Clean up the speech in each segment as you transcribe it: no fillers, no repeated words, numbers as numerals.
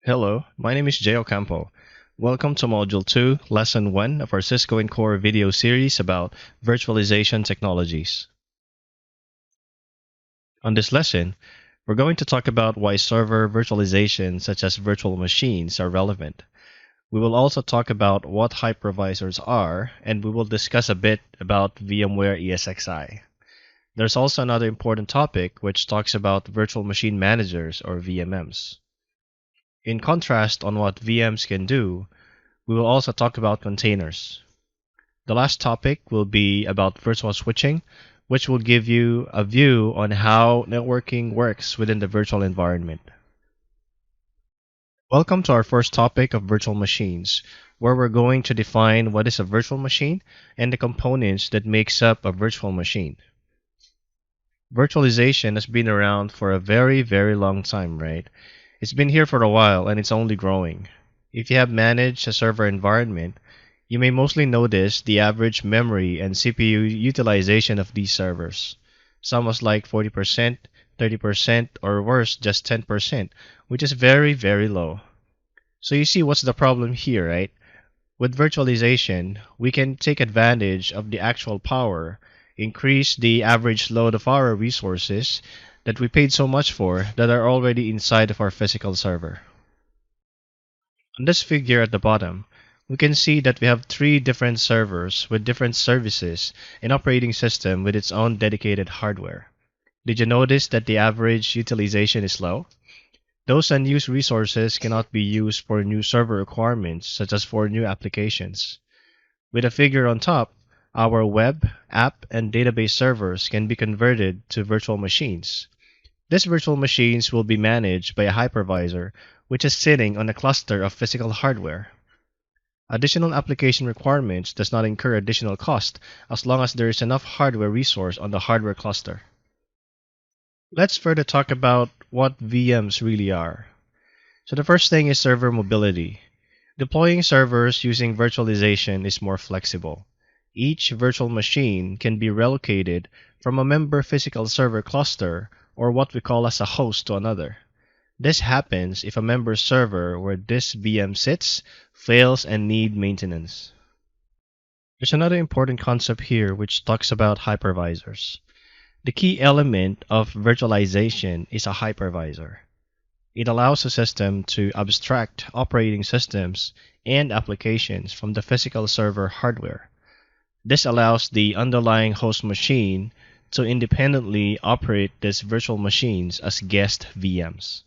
Hello, my name is Jay Ocampo. Welcome to Module 2, Lesson 1 of our Cisco ENCOR video series about virtualization technologies. On this lesson, we're going to talk about why server virtualization such as virtual machines are relevant. We will also talk about what hypervisors are, and we will discuss a bit about VMware ESXi. There's also another important topic which talks about virtual machine managers or VMMs. In contrast on what VMs can do, we will also talk about containers. The last topic will be about virtual switching, which will give you a view on how networking works within the virtual environment. Welcome to our first topic of virtual machines, where we're going to define what is a virtual machine and the components that makes up a virtual machine. Virtualization has been around for a very, very long time, right? It's been here for a while and it's only growing. If you have managed a server environment, you may mostly notice the average memory and CPU utilization of these servers. Some was like 40%, 30%, or worse, just 10%, which is very, very low. So you see what's the problem here, right? With virtualization, we can take advantage of the actual power, increase the average load of our resources that we paid so much for that are already inside of our physical server. On this figure at the bottom, we can see that we have three different servers with different services and operating system with its own dedicated hardware. Did you notice that the average utilization is low? Those unused resources cannot be used for new server requirements such as for new applications. With a figure on top, our web, app, and database servers can be converted to virtual machines. These virtual machines will be managed by a hypervisor, which is sitting on a cluster of physical hardware. Additional application requirements does not incur additional cost as long as there is enough hardware resource on the hardware cluster. Let's further talk about what VMs really are. So the first thing is server mobility. Deploying servers using virtualization is more flexible. Each virtual machine can be relocated from a member physical server cluster or what we call as a host to another. This happens if a member server where this VM sits fails and need maintenance. There's another important concept here which talks about hypervisors. The key element of virtualization is a hypervisor. It allows a system to abstract operating systems and applications from the physical server hardware. This allows the underlying host machine to independently operate these virtual machines as guest VMs.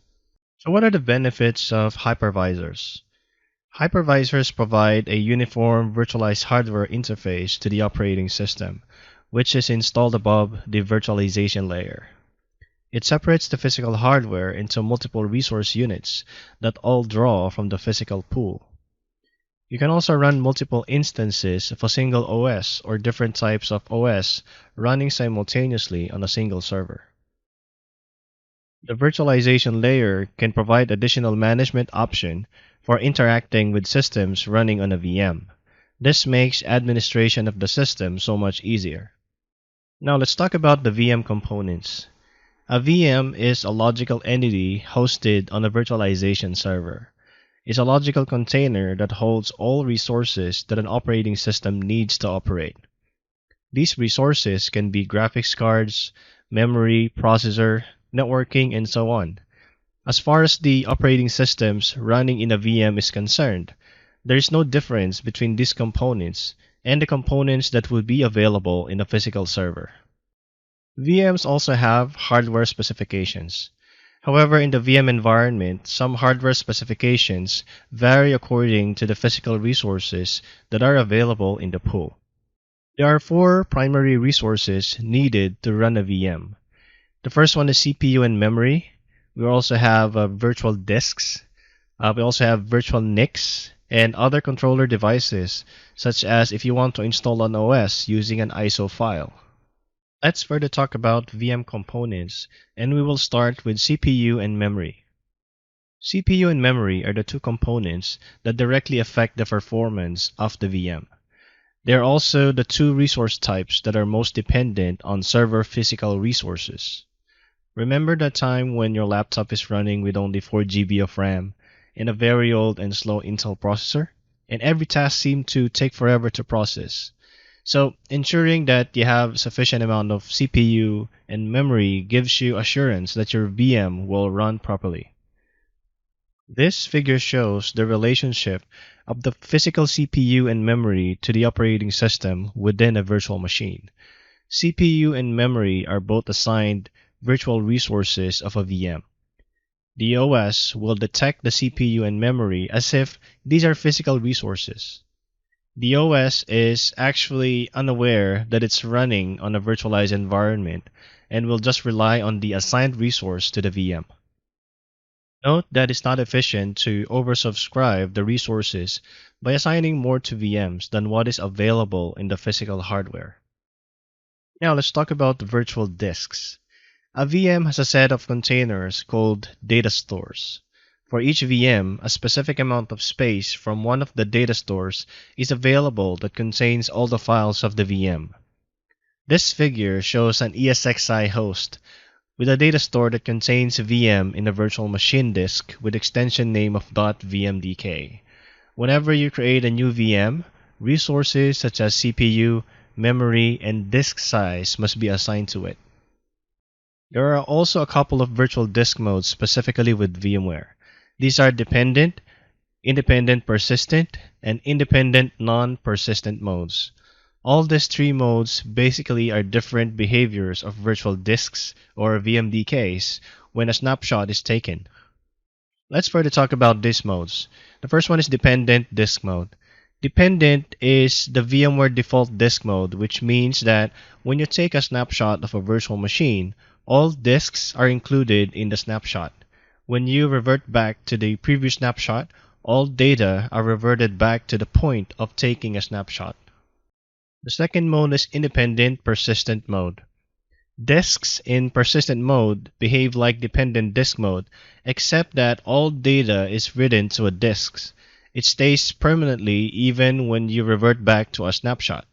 So what are the benefits of hypervisors? Hypervisors provide a uniform virtualized hardware interface to the operating system, which is installed above the virtualization layer. It separates the physical hardware into multiple resource units that all draw from the physical pool. You can also run multiple instances of a single OS or different types of OS running simultaneously on a single server. The virtualization layer can provide additional management option for interacting with systems running on a VM. This makes administration of the system so much easier. Now let's talk about the VM components. A VM is a logical entity hosted on a virtualization server. It's a logical container that holds all resources that an operating system needs to operate. These resources can be graphics cards, memory, processor, networking, and so on. As far as the operating systems running in a VM is concerned, there is no difference between these components and the components that would be available in a physical server. VMs also have hardware specifications. However, in the VM environment, some hardware specifications vary according to the physical resources that are available in the pool. There are four primary resources needed to run a VM. The first one is CPU and memory. We also have virtual disks. We also have virtual NICs and other controller devices, such as if you want to install an OS using an ISO file. Let's further talk about VM components, and we will start with CPU and memory. CPU and memory are the two components that directly affect the performance of the VM. They are also the two resource types that are most dependent on server physical resources. Remember that time when your laptop is running with only 4 GB of RAM in a very old and slow Intel processor, and every task seemed to take forever to process. So, ensuring that you have sufficient amount of CPU and memory gives you assurance that your VM will run properly. This figure shows the relationship of the physical CPU and memory to the operating system within a virtual machine. CPU and memory are both assigned virtual resources of a VM. The OS will detect the CPU and memory as if these are physical resources. The OS is actually unaware that it's running on a virtualized environment and will just rely on the assigned resource to the VM. Note that it's not efficient to oversubscribe the resources by assigning more to VMs than what is available in the physical hardware. Now let's talk about virtual disks. A VM has a set of containers called data stores. For each VM, a specific amount of space from one of the data stores is available that contains all the files of the VM. This figure shows an ESXi host with a data store that contains a VM in a virtual machine disk with extension name of .vmdk. Whenever you create a new VM, resources such as CPU, memory, and disk size must be assigned to it. There are also a couple of virtual disk modes specifically with VMware. These are dependent, independent persistent, and independent non-persistent modes. All these three modes basically are different behaviors of virtual disks or VMDKs when a snapshot is taken. Let's further talk about these modes. The first one is dependent disk mode. Dependent is the VMware default disk mode, which means that when you take a snapshot of a virtual machine, all disks are included in the snapshot. When you revert back to the previous snapshot, all data are reverted back to the point of taking a snapshot. The second mode is independent persistent mode. Disks in persistent mode behave like dependent disk mode, except that all data is written to a disk. It stays permanently even when you revert back to a snapshot.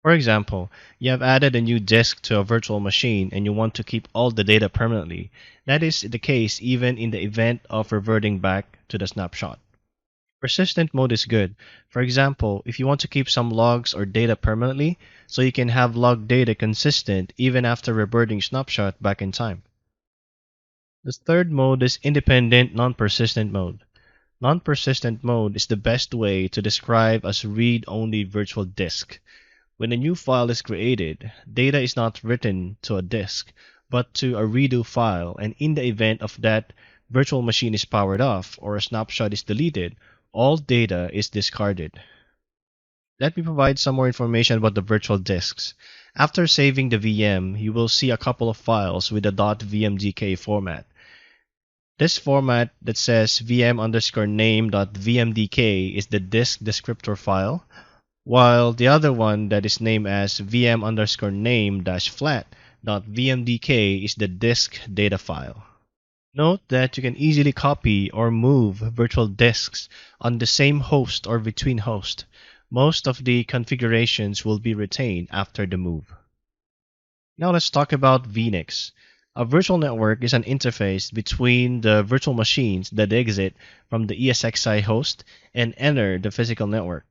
For example, you have added a new disk to a virtual machine and you want to keep all the data permanently. That is the case even in the event of reverting back to the snapshot. Persistent mode is good. For example, if you want to keep some logs or data permanently, so you can have log data consistent even after reverting snapshot back in time. The third mode is independent non-persistent mode. Non-persistent mode is the best way to describe as read-only virtual disk. When a new file is created, data is not written to a disk, but to a redo file, and in the event of that virtual machine is powered off or a snapshot is deleted, all data is discarded. Let me provide some more information about the virtual disks. After saving the VM, you will see a couple of files with a .vmdk format. This format that says vm_name.vmdk is the disk descriptor file, while the other one that is named as vm_name-flat.vmdk is the disk data file. Note that you can easily copy or move virtual disks on the same host or between hosts. Most of the configurations will be retained after the move. Now let's talk about VNICs. A virtual network is an interface between the virtual machines that exit from the ESXi host and enter the physical network.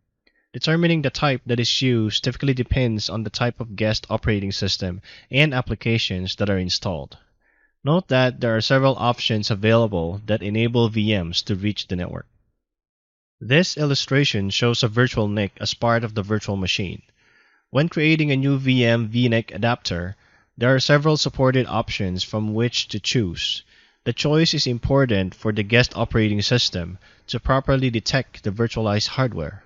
Determining the type that is used typically depends on the type of guest operating system and applications that are installed. Note that there are several options available that enable VMs to reach the network. This illustration shows a virtual NIC as part of the virtual machine. When creating a new VM VNIC adapter, there are several supported options from which to choose. The choice is important for the guest operating system to properly detect the virtualized hardware.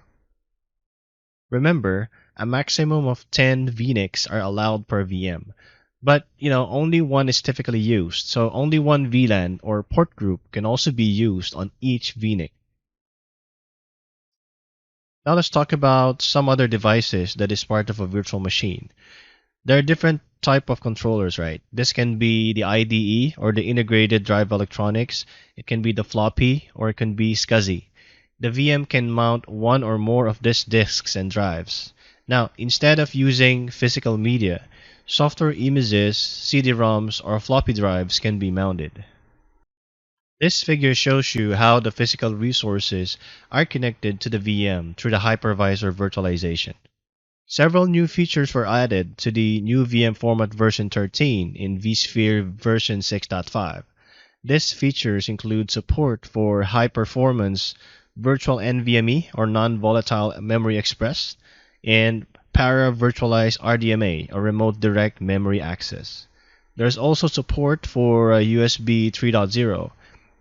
Remember, a maximum of 10 VNICs are allowed per VM. But, only one is typically used, so only one VLAN or port group can also be used on each VNIC. Now let's talk about some other devices that is part of a virtual machine. There are different type of controllers, right? This can be the IDE or the integrated drive electronics. It can be the floppy or it can be SCSI. The VM can mount one or more of these disks and drives. Now, instead of using physical media, software images, CD-ROMs, or floppy drives can be mounted. This figure shows you how the physical resources are connected to the VM through the hypervisor virtualization. Several new features were added to the new VM format version 13 in vSphere version 6.5. These features include support for high-performance virtual NVMe or non-volatile memory express and para-virtualized RDMA or remote direct memory access. There's also support for USB 3.0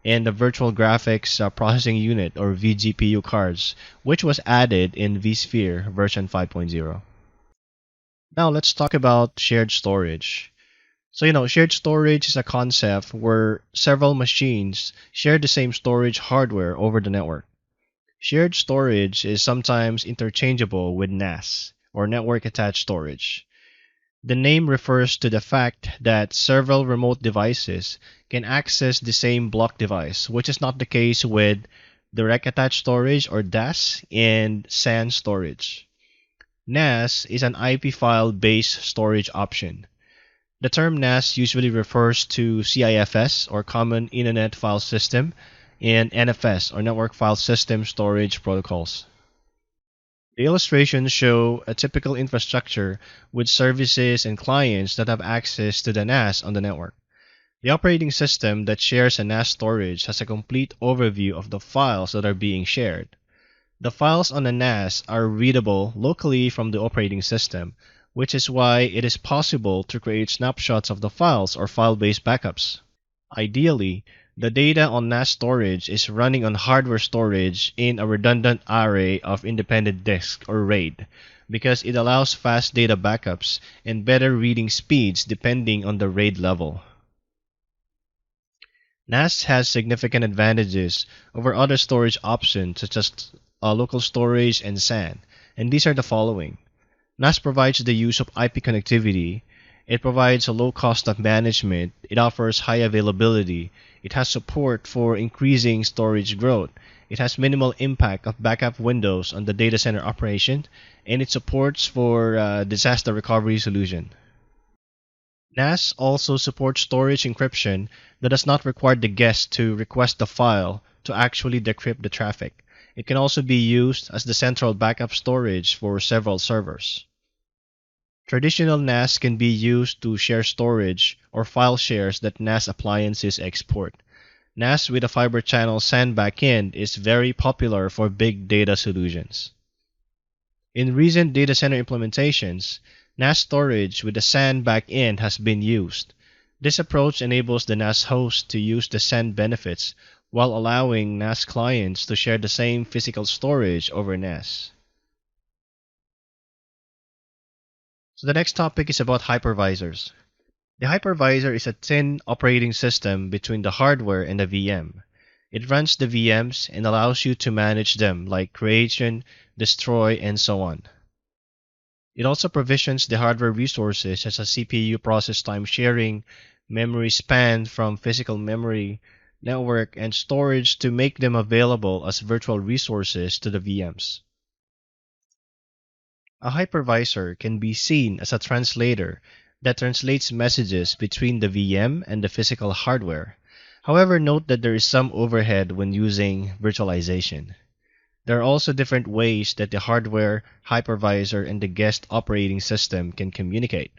and the Virtual Graphics Processing Unit or vGPU cards, which was added in vSphere version 5.0. Now let's talk about shared storage. Shared storage is a concept where several machines share the same storage hardware over the network. Shared storage is sometimes interchangeable with NAS, or Network Attached Storage. The name refers to the fact that several remote devices can access the same block device, which is not the case with Direct Attached Storage, or DAS, and SAN storage. NAS is an IP file-based storage option. The term NAS usually refers to CIFS, or Common Internet File System, and NFS, or Network File System Storage Protocols. The illustrations show a typical infrastructure with services and clients that have access to the NAS on the network. The operating system that shares a NAS storage has a complete overview of the files that are being shared. The files on the NAS are readable locally from the operating system, which is why it is possible to create snapshots of the files or file-based backups. Ideally, the data on NAS storage is running on hardware storage in a redundant array of independent disks or RAID because it allows fast data backups and better reading speeds depending on the RAID level. NAS has significant advantages over other storage options such as local storage and SAN, and these are the following. NAS provides the use of IP connectivity. It provides a low cost of management. It offers high availability. It has support for increasing storage growth. It has minimal impact of backup windows on the data center operation, and it supports for disaster recovery solution. NAS also supports storage encryption that does not require the guest to request the file to actually decrypt the traffic. It can also be used as the central backup storage for several servers. Traditional NAS can be used to share storage or file shares that NAS appliances export. NAS with a fiber channel SAN backend is very popular for big data solutions. In recent data center implementations, NAS storage with a SAN backend has been used. This approach enables the NAS host to use the SAN benefits while allowing NAS clients to share the same physical storage over NAS. So the next topic is about hypervisors. The hypervisor is a thin operating system between the hardware and the VM. It runs the VMs and allows you to manage them like creation, destroy, and so on. It also provisions the hardware resources such as CPU process time sharing, memory span from physical memory, network, and storage to make them available as virtual resources to the VMs. A hypervisor can be seen as a translator that translates messages between the VM and the physical hardware. However, note that there is some overhead when using virtualization. There are also different ways that the hardware, hypervisor, and the guest operating system can communicate.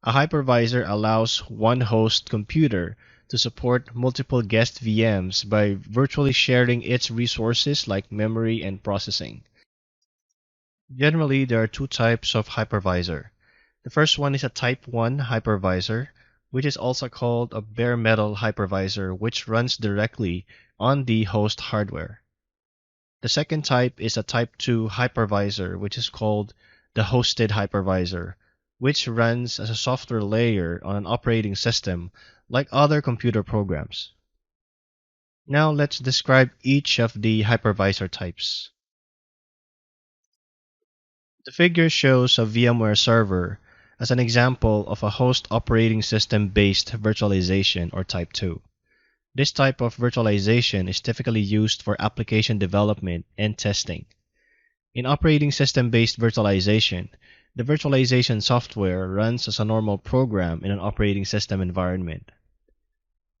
A hypervisor allows one host computer to support multiple guest VMs by virtually sharing its resources like memory and processing. Generally, there are two types of hypervisor. The first one is a Type 1 hypervisor, which is also called a bare metal hypervisor, which runs directly on the host hardware. The second type is a Type 2 hypervisor, which is called the hosted hypervisor, which runs as a software layer on an operating system like other computer programs. Now let's describe each of the hypervisor types. The figure shows a VMware server as an example of a host operating system based virtualization or Type 2. This type of virtualization is typically used for application development and testing. In operating system based virtualization, the virtualization software runs as a normal program in an operating system environment.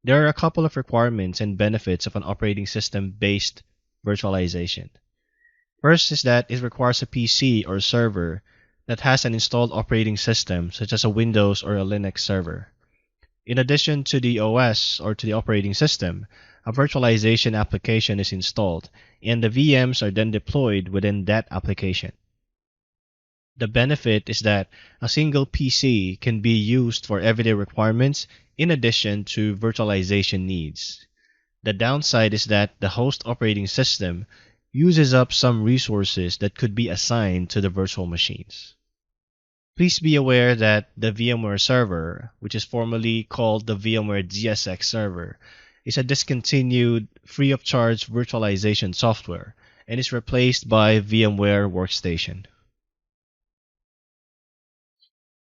There are a couple of requirements and benefits of an operating system-based virtualization. First is that it requires a PC or server that has an installed operating system, such as a Windows or a Linux server. In addition to the OS or to the operating system, a virtualization application is installed, and the VMs are then deployed within that application. The benefit is that a single PC can be used for everyday requirements in addition to virtualization needs. The downside is that the host operating system uses up some resources that could be assigned to the virtual machines. Please be aware that the VMware server, which is formerly called the VMware DSX server, is a discontinued free-of-charge virtualization software and is replaced by VMware Workstation.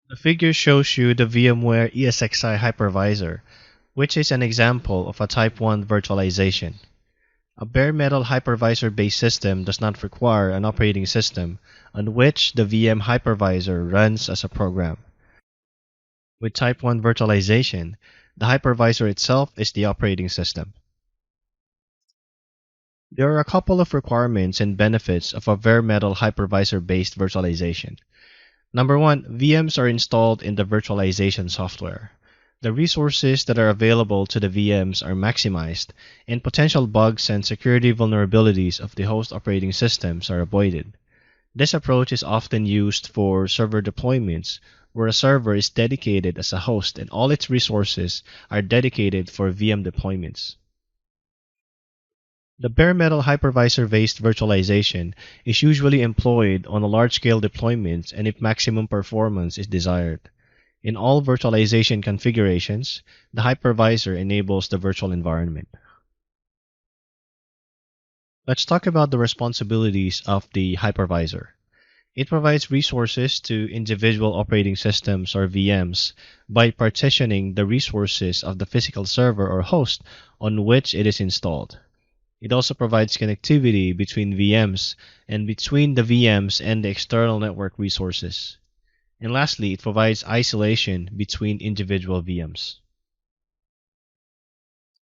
The figure shows you the VMware ESXi Hypervisor, which is an example of a Type 1 virtualization. A bare metal hypervisor-based system does not require an operating system on which the VM hypervisor runs as a program. With Type 1 virtualization, the hypervisor itself is the operating system. There are a couple of requirements and benefits of a bare metal hypervisor-based virtualization. Number one, VMs are installed in the virtualization software. The resources that are available to the VMs are maximized, and potential bugs and security vulnerabilities of the host operating systems are avoided. This approach is often used for server deployments, where a server is dedicated as a host and all its resources are dedicated for VM deployments. The bare metal hypervisor-based virtualization is usually employed on a large-scale deployments and if maximum performance is desired. In all virtualization configurations, the hypervisor enables the virtual environment. Let's talk about the responsibilities of the hypervisor. It provides resources to individual operating systems or VMs by partitioning the resources of the physical server or host on which it is installed. It also provides connectivity between VMs and between the VMs and the external network resources. And lastly, it provides isolation between individual VMs.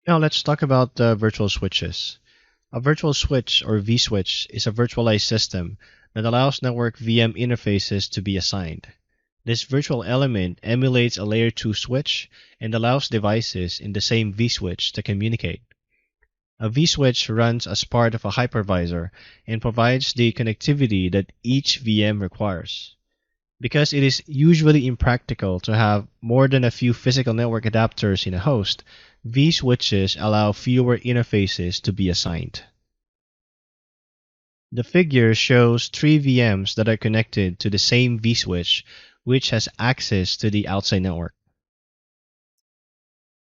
Now let's talk about the virtual switches. A virtual switch or vSwitch is a virtualized system that allows network VM interfaces to be assigned. This virtual element emulates a layer 2 switch and allows devices in the same vSwitch to communicate. A vSwitch runs as part of a hypervisor and provides the connectivity that each VM requires. Because it is usually impractical to have more than a few physical network adapters in a host, vSwitches allow fewer interfaces to be assigned. The figure shows 3 VMs that are connected to the same vSwitch, which has access to the outside network.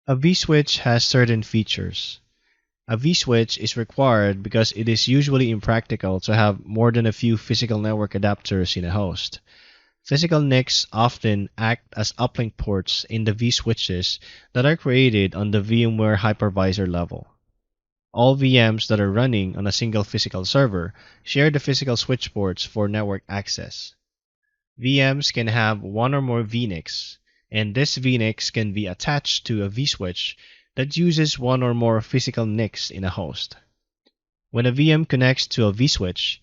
A vSwitch has certain features. A vSwitch is required because it is usually impractical to have more than a few physical network adapters in a host. Physical NICs often act as uplink ports in the vSwitches that are created on the VMware hypervisor level. All VMs that are running on a single physical server share the physical switch ports for network access. VMs can have one or more vNICs, and this vNICs can be attached to a vSwitch that uses one or more physical NICs in a host. When a VM connects to a vSwitch,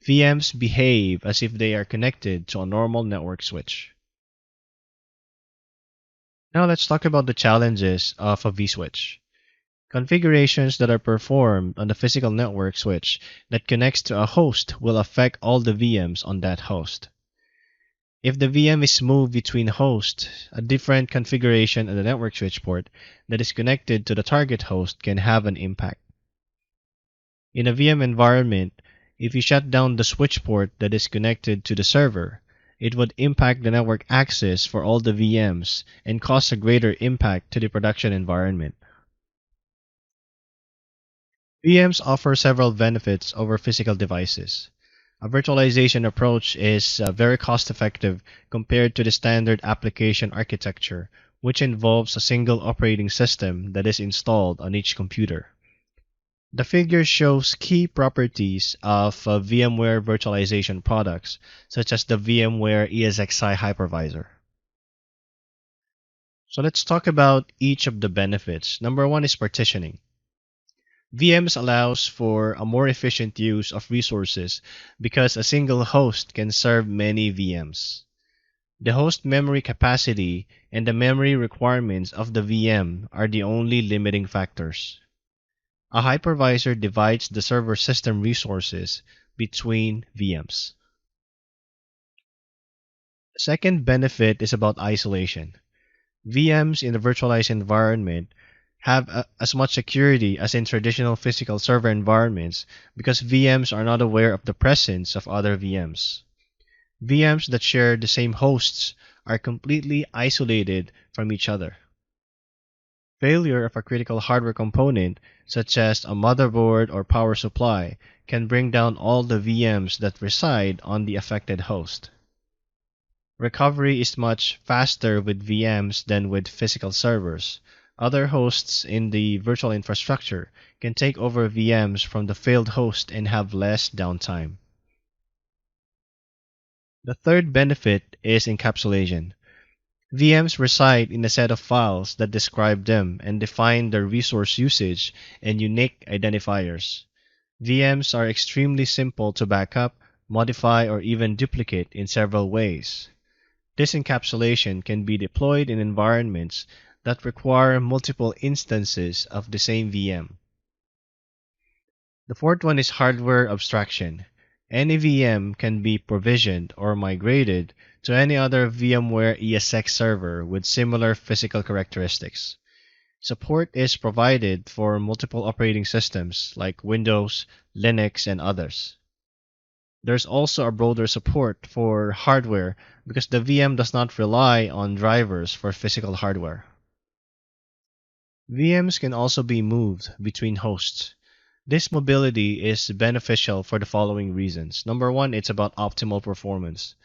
VMs behave as if they are connected to a normal network switch. Now let's talk about the challenges of a vSwitch. Configurations that are performed on the physical network switch that connects to a host will affect all the VMs on that host. If the VM is moved between hosts, a different configuration on the network switch port that is connected to the target host can have an impact. In a VM environment, if you shut down the switch port that is connected to the server, it would impact the network access for all the VMs and cause a greater impact to the production environment. VMs offer several benefits over physical devices. A virtualization approach is very cost-effective compared to the standard application architecture, which involves a single operating system that is installed on each computer. The figure shows key properties of VMware virtualization products, such as the VMware ESXi Hypervisor. So let's talk about each of the benefits. Number one is partitioning. VMs allows for a more efficient use of resources because a single host can serve many VMs. The host memory capacity and the memory requirements of the VM are the only limiting factors. A hypervisor divides the server system resources between VMs. The second benefit is about isolation. VMs in a virtualized environment have as much security as in traditional physical server environments because VMs are not aware of the presence of other VMs. VMs that share the same hosts are completely isolated from each other. Failure of a critical hardware component, such as a motherboard or power supply, can bring down all the VMs that reside on the affected host. Recovery is much faster with VMs than with physical servers. Other hosts in the virtual infrastructure can take over VMs from the failed host and have less downtime. The third benefit is encapsulation. VMs reside in a set of files that describe them and define their resource usage and unique identifiers. VMs are extremely simple to backup, modify, or even duplicate in several ways. This encapsulation can be deployed in environments that require multiple instances of the same VM. The fourth one is hardware abstraction. Any VM can be provisioned or migrated to any other VMware ESX server with similar physical characteristics. Support is provided for multiple operating systems like Windows, Linux, and others. There's also a broader support for hardware because the VM does not rely on drivers for physical hardware. VMs can also be moved between hosts. This mobility is beneficial for the following reasons. Number one, it's about optimal performance.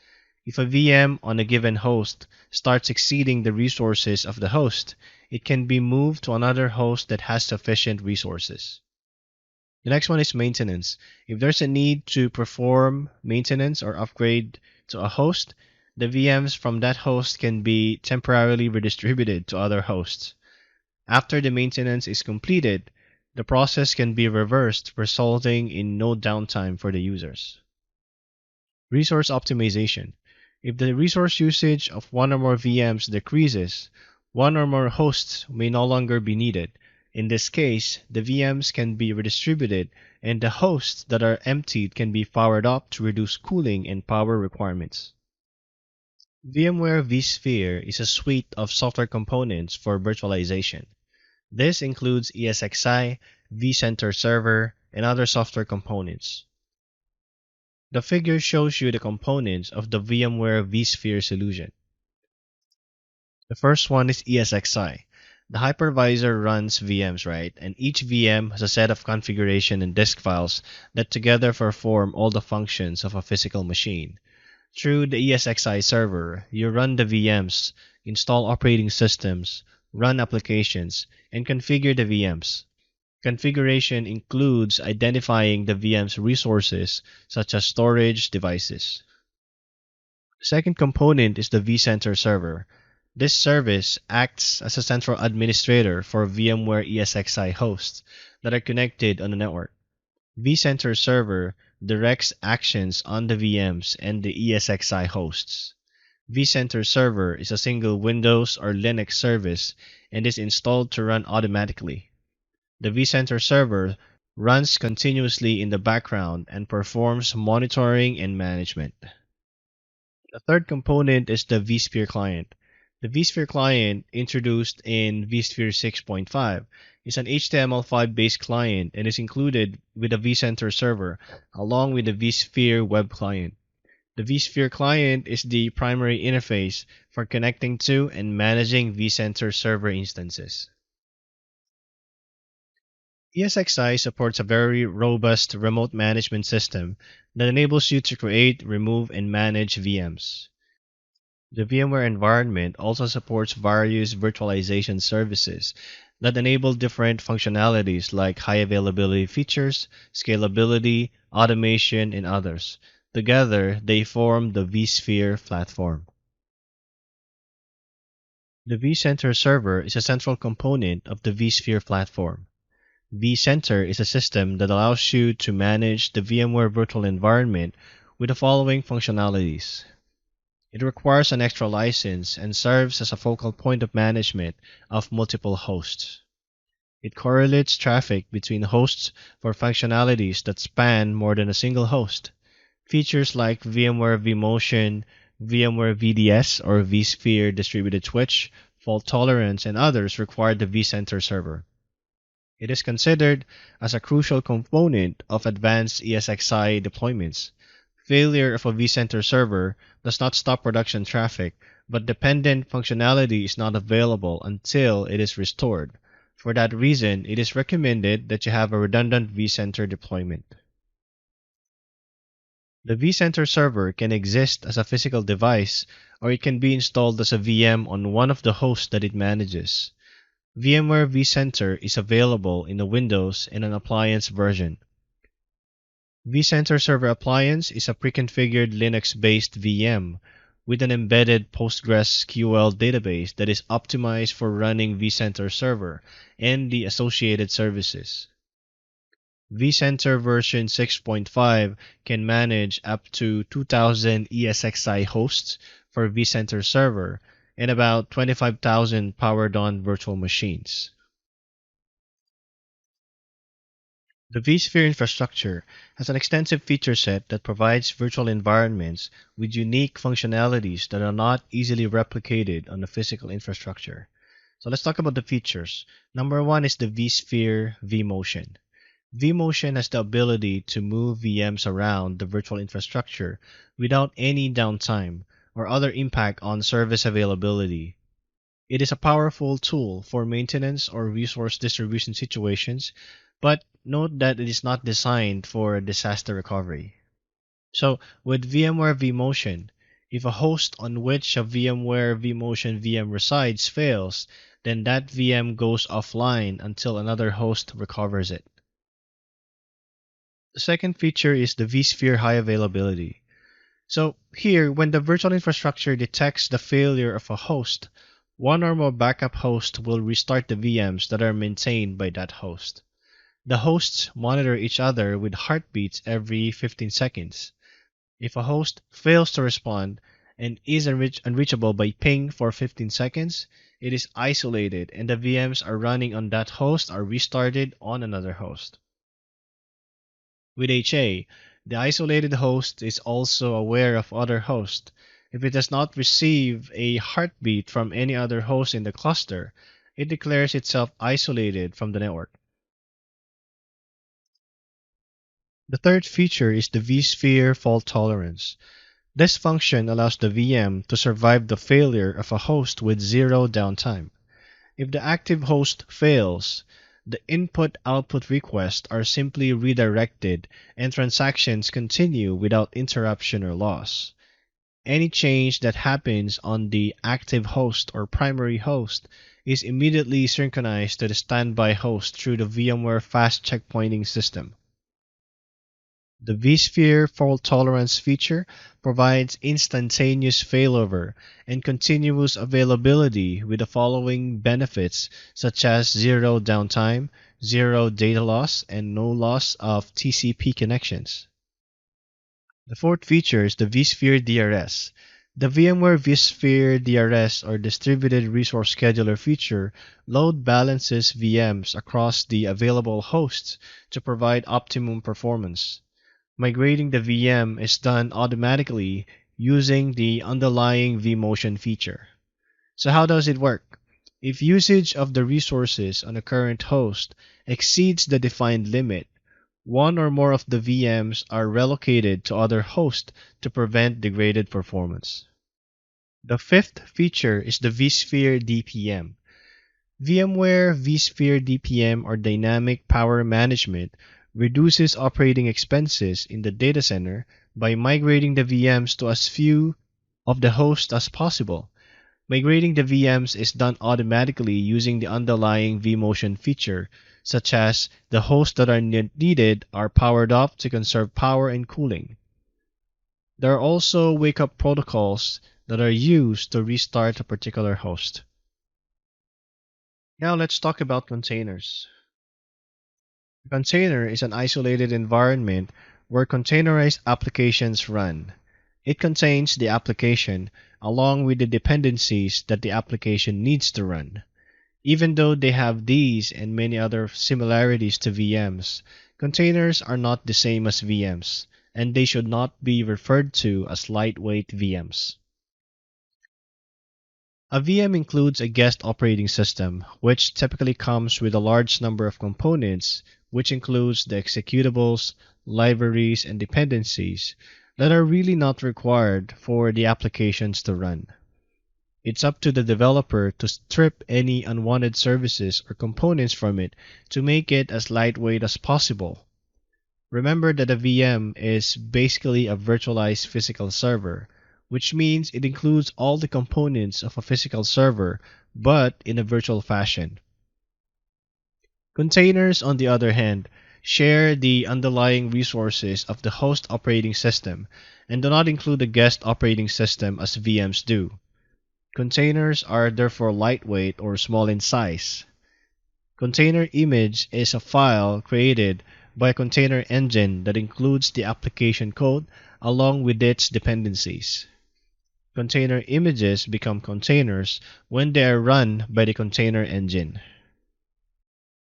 If a VM on a given host starts exceeding the resources of the host, it can be moved to another host that has sufficient resources. The next one is maintenance. If there's a need to perform maintenance or upgrade to a host, the VMs from that host can be temporarily redistributed to other hosts. After the maintenance is completed, the process can be reversed, resulting in no downtime for the users. Resource optimization. If the resource usage of one or more VMs decreases, one or more hosts may no longer be needed. In this case, the VMs can be redistributed and the hosts that are emptied can be powered up to reduce cooling and power requirements. VMware vSphere is a suite of software components for virtualization. This includes ESXi, vCenter server, and other software components. The figure shows you the components of the VMware vSphere solution. The first one is ESXi. The hypervisor runs VMs, right? And each VM has a set of configuration and disk files that together perform all the functions of a physical machine. Through the ESXi server, you run the VMs, install operating systems, run applications, and configure the VMs. Configuration includes identifying the VM's resources, such as storage devices. The second component is the vCenter server. This service acts as a central administrator for VMware ESXi hosts that are connected on the network. vCenter server directs actions on the VMs and the ESXi hosts. vCenter server is a single Windows or Linux service and is installed to run automatically. The vCenter server runs continuously in the background and performs monitoring and management. The third component is the vSphere client. The vSphere client, introduced in vSphere 6.5, is an HTML5 based client and is included with the vCenter server along with the vSphere web client. The vSphere client is the primary interface for connecting to and managing vCenter server instances. ESXi supports a very robust remote management system that enables you to create, remove, and manage VMs. The VMware environment also supports various virtualization services that enable different functionalities like high availability features, scalability, automation, and others. Together, they form the vSphere platform. The vCenter server is a central component of the vSphere platform. vCenter is a system that allows you to manage the VMware virtual environment with the following functionalities. It requires an extra license and serves as a focal point of management of multiple hosts. It correlates traffic between hosts for functionalities that span more than a single host. Features like VMware vMotion, VMware VDS or vSphere distributed switch, fault tolerance, and others require the vCenter server. It is considered as a crucial component of advanced ESXi deployments. Failure of a vCenter server does not stop production traffic, but dependent functionality is not available until it is restored. For that reason, it is recommended that you have a redundant vCenter deployment. The vCenter server can exist as a physical device, or it can be installed as a VM on one of the hosts that it manages. VMware vCenter is available in the Windows and an appliance version. vCenter Server Appliance is a pre-configured Linux-based VM with an embedded PostgreSQL database that is optimized for running vCenter Server and the associated services. vCenter version 6.5 can manage up to 2,000 ESXi hosts for vCenter Server and about 25,000 powered-on virtual machines. The vSphere infrastructure has an extensive feature set that provides virtual environments with unique functionalities that are not easily replicated on the physical infrastructure. So let's talk about the features. Number one is the vSphere vMotion. vMotion has the ability to move VMs around the virtual infrastructure without any downtime or other impact on service availability. It is a powerful tool for maintenance or resource distribution situations, but note that it is not designed for disaster recovery. So, with VMware vMotion, if a host on which a VMware vMotion VM resides fails, then that VM goes offline until another host recovers it. The second feature is the vSphere high availability. So here, when the virtual infrastructure detects the failure of a host, one or more backup hosts will restart the VMs that are maintained by that host. The hosts monitor each other with heartbeats every 15 seconds. If a host fails to respond and is unreachable by ping for 15 seconds, it is isolated and the VMs are running on that host are restarted on another host. With HA, the isolated host is also aware of other hosts. If it does not receive a heartbeat from any other host in the cluster, it declares itself isolated from the network. The third feature is the vSphere fault tolerance. This function allows the VM to survive the failure of a host with zero downtime. If the active host fails, the input-output requests are simply redirected and transactions continue without interruption or loss. Any change that happens on the active host or primary host is immediately synchronized to the standby host through the VMware fast checkpointing system. The vSphere fault tolerance feature provides instantaneous failover and continuous availability with the following benefits such as zero downtime, zero data loss, and no loss of TCP connections. The fourth feature is the vSphere DRS. The VMware vSphere DRS or Distributed Resource Scheduler feature load balances VMs across the available hosts to provide optimum performance. Migrating the VM is done automatically using the underlying vMotion feature. So how does it work? If usage of the resources on a current host exceeds the defined limit, one or more of the VMs are relocated to other hosts to prevent degraded performance. The fifth feature is the vSphere DPM. VMware vSphere DPM or Dynamic Power Management reduces operating expenses in the data center by migrating the VMs to as few of the hosts as possible. Migrating the VMs is done automatically using the underlying vMotion feature, such as the hosts that are needed are powered off to conserve power and cooling. There are also wake-up protocols that are used to restart a particular host. Now let's talk about containers. A container is an isolated environment where containerized applications run. It contains the application along with the dependencies that the application needs to run. Even though they have these and many other similarities to VMs, containers are not the same as VMs, and they should not be referred to as lightweight VMs. A VM includes a guest operating system, which typically comes with a large number of components, which includes the executables, libraries, and dependencies that are really not required for the applications to run. It's up to the developer to strip any unwanted services or components from it to make it as lightweight as possible. Remember that a VM is basically a virtualized physical server, which means it includes all the components of a physical server, but in a virtual fashion. Containers, on the other hand, share the underlying resources of the host operating system and do not include the guest operating system as VMs do. Containers are therefore lightweight or small in size. Container image is a file created by a container engine that includes the application code along with its dependencies. Container images become containers when they are run by the container engine.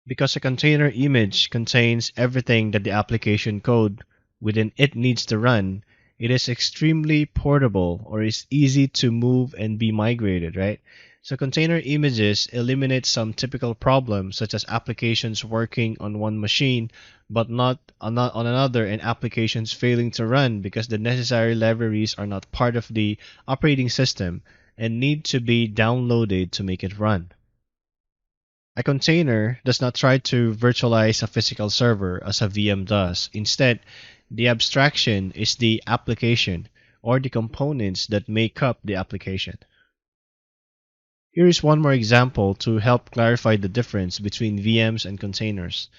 Because a container image contains everything that the application code within it needs to run, it is extremely portable or is easy to move and be migrated, right? So container images eliminate some typical problems such as applications working on one machine but not on another and applications failing to run because the necessary libraries are not part of the operating system and need to be downloaded to make it run. A container does not try to virtualize a physical server as a VM does. Instead, the abstraction is the application or the components that make up the application. Here is one more example to help clarify the difference between VMs and containers.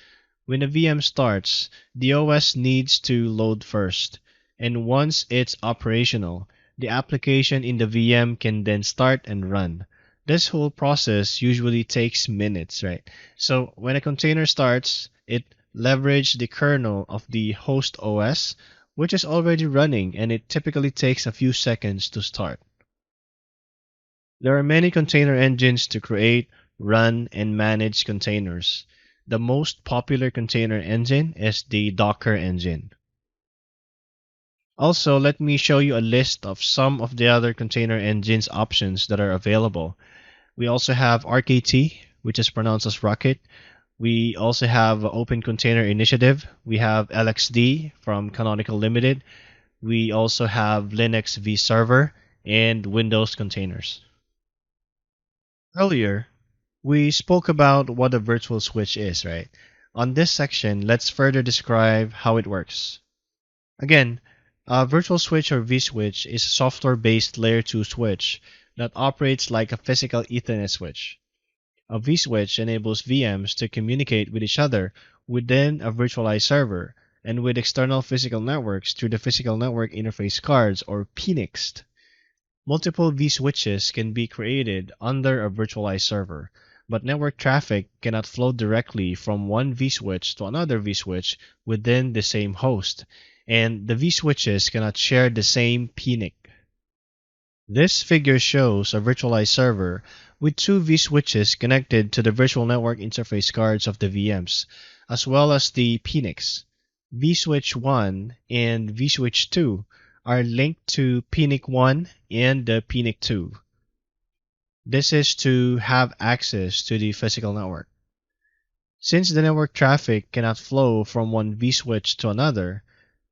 When a VM starts, the OS needs to load first, and once it's operational, the application in the VM can then start and run. This whole process usually takes minutes, right? So when a container starts, it leverages the kernel of the host OS, which is already running, and it typically takes a few seconds to start. There are many container engines to create, run, and manage containers. The most popular container engine is the Docker engine. Also, let me show you a list of some of the other container engines options that are available. We also have RKT, which is pronounced as Rocket. We also have Open Container Initiative. We have LXD from Canonical Limited. We also have Linux vServer and Windows containers. Earlier, we spoke about what a virtual switch is, right? On this section, let's further describe how it works. Again, a virtual switch or vSwitch is a software-based layer 2 switch that operates like a physical Ethernet switch. A vSwitch enables VMs to communicate with each other within a virtualized server and with external physical networks through the physical network interface cards or PNICs. Multiple vSwitches can be created under a virtualized server, but network traffic cannot flow directly from one vSwitch to another vSwitch within the same host, and the vSwitches cannot share the same PNIC. This figure shows a virtualized server with two vSwitches connected to the virtual network interface cards of the VMs, as well as the PNICs. vSwitch 1 and vSwitch 2 are linked to PNIC 1 and the PNIC 2. This is to have access to the physical network. Since the network traffic cannot flow from one vSwitch to another,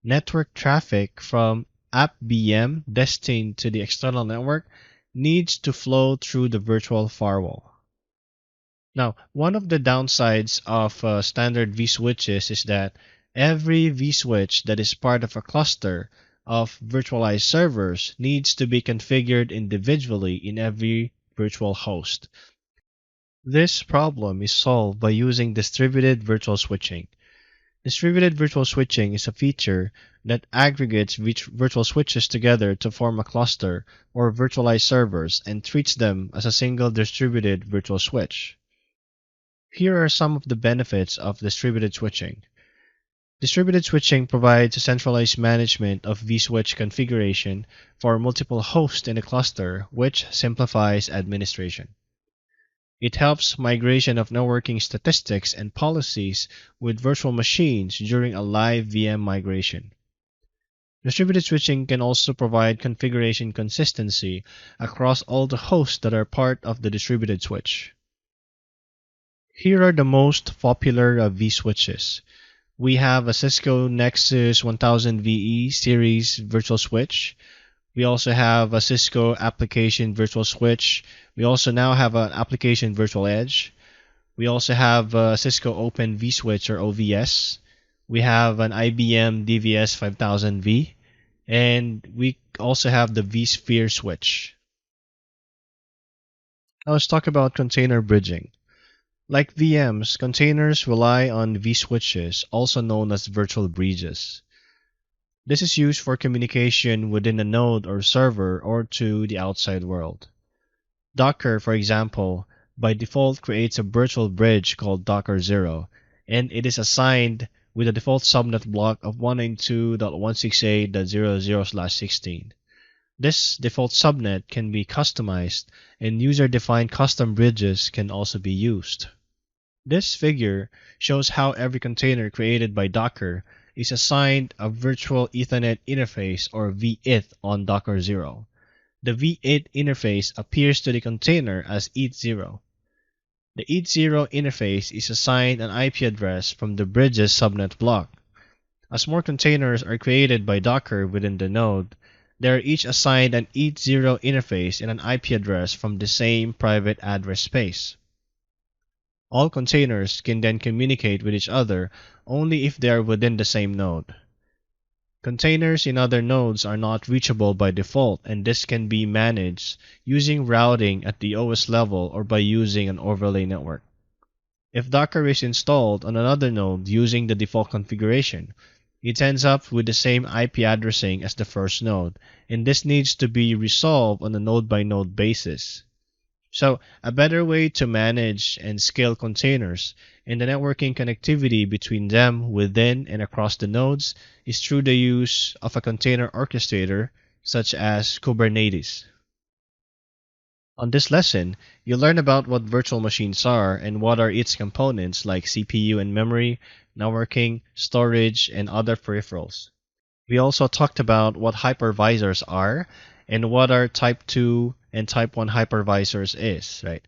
network traffic from AppVM destined to the external network needs to flow through the virtual firewall. Now, one of the downsides of standard vSwitches is that every vSwitch that is part of a cluster of virtualized servers needs to be configured individually in every virtual host. This problem is solved by using distributed virtual switching. Distributed virtual switching is a feature that aggregates virtual switches together to form a cluster or virtualized servers and treats them as a single distributed virtual switch. Here are some of the benefits of distributed switching. Distributed switching provides a centralized management of vSwitch configuration for multiple hosts in a cluster, which simplifies administration. It helps migration of networking statistics and policies with virtual machines during a live VM migration. Distributed switching can also provide configuration consistency across all the hosts that are part of the distributed switch. Here are the most popular vSwitches. We have a Cisco Nexus 1000VE series virtual switch. We also have a Cisco application virtual switch. We also now have an application virtual edge. We also have a Cisco Open vSwitch or OVS. We have an IBM DVS 5000V. And we also have the vSphere switch. Now let's talk about container bridging. Like VMs, containers rely on vSwitches, also known as virtual bridges. This is used for communication within a node or server or to the outside world. Docker, for example, by default creates a virtual bridge called Docker 0, and it is assigned with a default subnet block of 192.168.00/16. This default subnet can be customized, and user-defined custom bridges can also be used. This figure shows how every container created by Docker is assigned a virtual Ethernet interface or vEth on Docker 0. The vEth interface appears to the container as ETH0. The ETH0 interface is assigned an IP address from the bridge's subnet block. As more containers are created by Docker within the node, they are each assigned an ETH0 interface and an IP address from the same private address space. All containers can then communicate with each other only if they are within the same node. Containers in other nodes are not reachable by default, and this can be managed using routing at the OS level or by using an overlay network. If Docker is installed on another node using the default configuration, it ends up with the same IP addressing as the first node, and this needs to be resolved on a node-by-node basis. So, a better way to manage and scale containers and the networking connectivity between them within and across the nodes is through the use of a container orchestrator such as Kubernetes. On this lesson, you'll learn about what virtual machines are and what are its components like CPU and memory, networking, storage, and other peripherals. We also talked about what hypervisors are and what are type 2 and type 1 hypervisors is, right?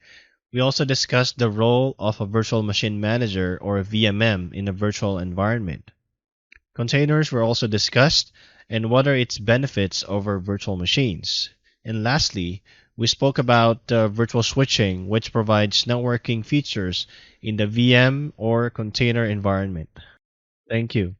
We also discussed the role of a virtual machine manager or a VMM in a virtual environment. Containers were also discussed and what are its benefits over virtual machines. And lastly, we spoke about virtual switching, which provides networking features in the VM or container environment. Thank you.